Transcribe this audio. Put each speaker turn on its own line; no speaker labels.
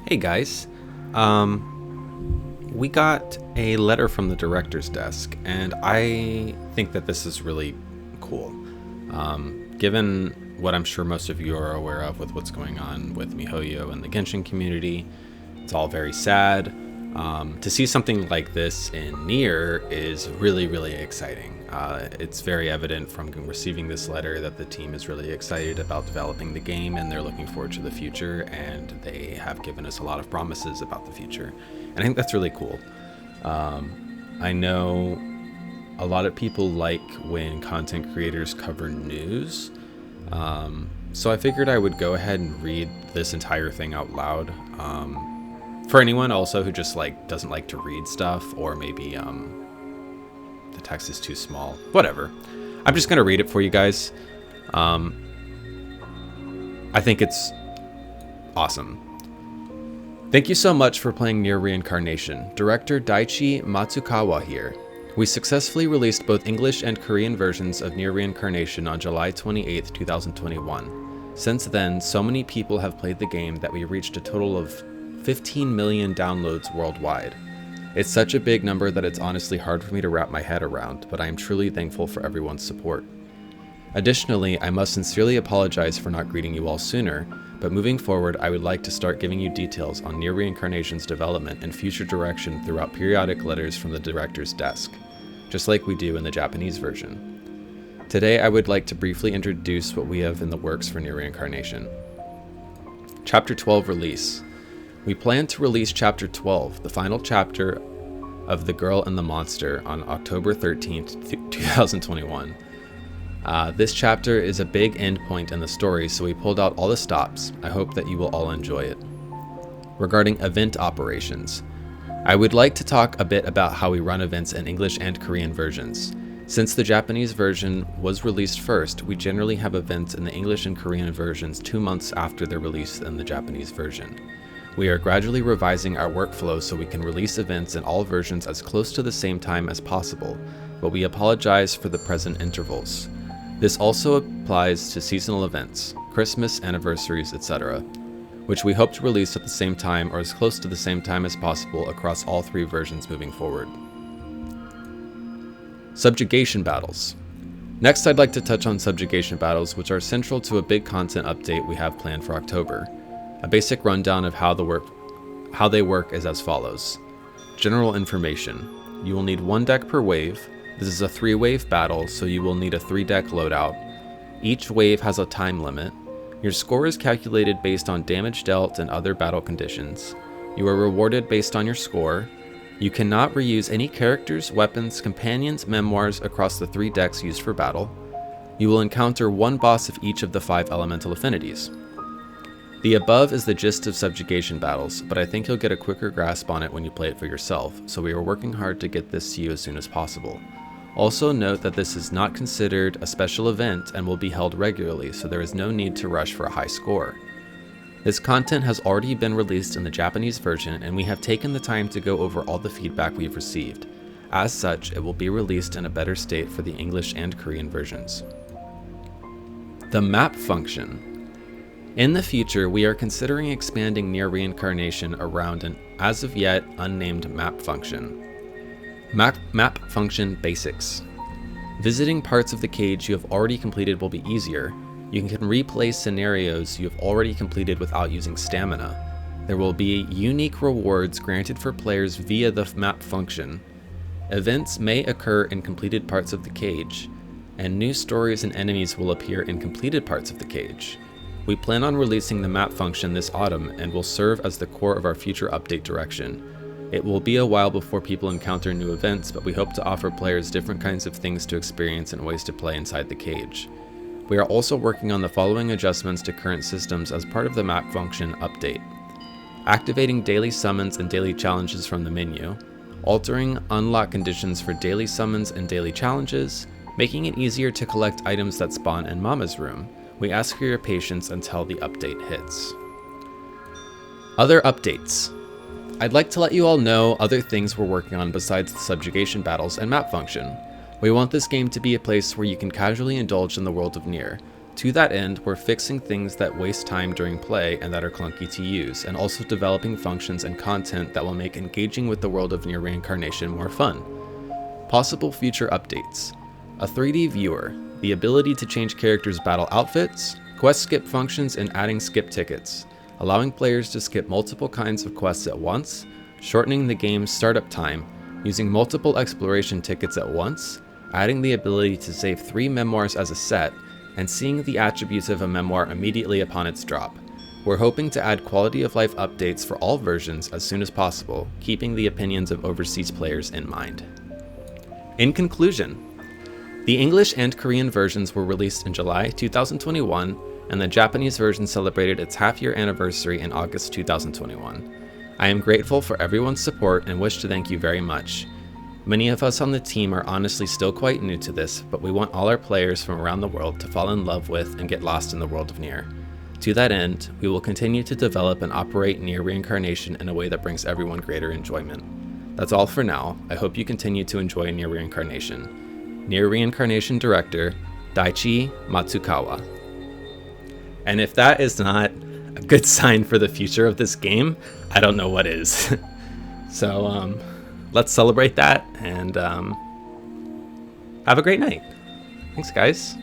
Hey guys, we got a letter from the director's desk, and I think that this is really cool. Given what I'm sure most of you are aware of with what's going on with MiHoYo and the Genshin community, it's all very sad. To see something like this in Nier is really, really exciting. It's very evident from receiving this letter that the team is really excited about developing the game and they're looking forward to the future, and they have given us a lot of promises about the future. And I think that's really cool. I know a lot of people like when content creators cover news. So I figured I would go ahead and read this entire thing out loud. For anyone also who just doesn't like to read stuff, or maybe the text is too small, whatever. I'm just gonna read it for you guys. I think it's awesome. Thank you so much for playing Nier Reincarnation. Director Daichi Matsukawa here. We successfully released both English and Korean versions of Nier Reincarnation on July 28, 2021. Since then, so many people have played the game that we reached a total of 15 million downloads worldwide. It's such a big number that it's honestly hard for me to wrap my head around, but I am truly thankful for everyone's support. Additionally, I must sincerely apologize for not greeting you all sooner, but moving forward, I would like to start giving you details on Nier Reincarnation's development and future direction throughout periodic letters from the director's desk, just like we do in the Japanese version. Today, I would like to briefly introduce what we have in the works for Nier Reincarnation. Chapter 12 release. We plan to release Chapter 12, the final chapter of The Girl and the Monster, on October 13th, 2021. This chapter is a big endpoint in the story, so we pulled out all the stops. I hope that you will all enjoy it. Regarding event operations, I would like to talk a bit about how we run events in English and Korean versions. Since the Japanese version was released first, we generally have events in the English and Korean versions 2 months after their release in the Japanese version. We are gradually revising our workflow so we can release events in all versions as close to the same time as possible, but we apologize for the present intervals. This also applies to seasonal events, Christmas, anniversaries, etc., which we hope to release at the same time or as close to the same time as possible across all 3 versions moving forward. Subjugation battles. Next, I'd like to touch on subjugation battles, which are central to a big content update we have planned for October. A basic rundown of how they work is as follows. General information. You will need 1 deck per wave. This is a 3-wave battle, so you will need a 3-deck loadout. Each wave has a time limit. Your score is calculated based on damage dealt and other battle conditions. You are rewarded based on your score. You cannot reuse any characters, weapons, companions, memoirs across the 3 decks used for battle. You will encounter 1 boss of each of the 5 elemental affinities. The above is the gist of subjugation battles, but I think you'll get a quicker grasp on it when you play it for yourself, so we are working hard to get this to you as soon as possible. Also note that this is not considered a special event and will be held regularly, so there is no need to rush for a high score. This content has already been released in the Japanese version, and we have taken the time to go over all the feedback we've received. As such, it will be released in a better state for the English and Korean versions. The map function. In the future, we are considering expanding Nier Reincarnation around an as of yet unnamed map function. Map function basics. Visiting parts of the cage you have already completed will be easier. You can replay scenarios you have already completed without using stamina. There will be unique rewards granted for players via the map function. Events may occur in completed parts of the cage, and new stories and enemies will appear in completed parts of the cage. We plan on releasing the map function this autumn and will serve as the core of our future update direction. It will be a while before people encounter new events, but we hope to offer players different kinds of things to experience and ways to play inside the cage. We are also working on the following adjustments to current systems as part of the map function update. Activating daily summons and daily challenges from the menu, altering unlock conditions for daily summons and daily challenges, making it easier to collect items that spawn in Mama's room. We ask for your patience until the update hits. Other updates. I'd like to let you all know other things we're working on besides the subjugation battles and map function. We want this game to be a place where you can casually indulge in the world of Nier. To that end, we're fixing things that waste time during play and that are clunky to use, and also developing functions and content that will make engaging with the world of Nier Reincarnation more fun. Possible future updates: a 3D viewer, the ability to change characters' battle outfits, quest skip functions, and adding skip tickets, allowing players to skip multiple kinds of quests at once, shortening the game's startup time, using multiple exploration tickets at once, adding the ability to save 3 memoirs as a set, and seeing the attributes of a memoir immediately upon its drop. We're hoping to add quality of life updates for all versions as soon as possible, keeping the opinions of overseas players in mind. In conclusion, the English and Korean versions were released in July 2021, and the Japanese version celebrated its half-year anniversary in August 2021. I am grateful for everyone's support and wish to thank you very much. Many of us on the team are honestly still quite new to this, but we want all our players from around the world to fall in love with and get lost in the world of Nier. To that end, we will continue to develop and operate Nier Reincarnation in a way that brings everyone greater enjoyment. That's all for now. I hope you continue to enjoy Nier Reincarnation. Nier Reincarnation Director, Daichi Matsukawa. And if that is not a good sign for the future of this game, I don't know what is. So, let's celebrate that and have a great night. Thanks, guys.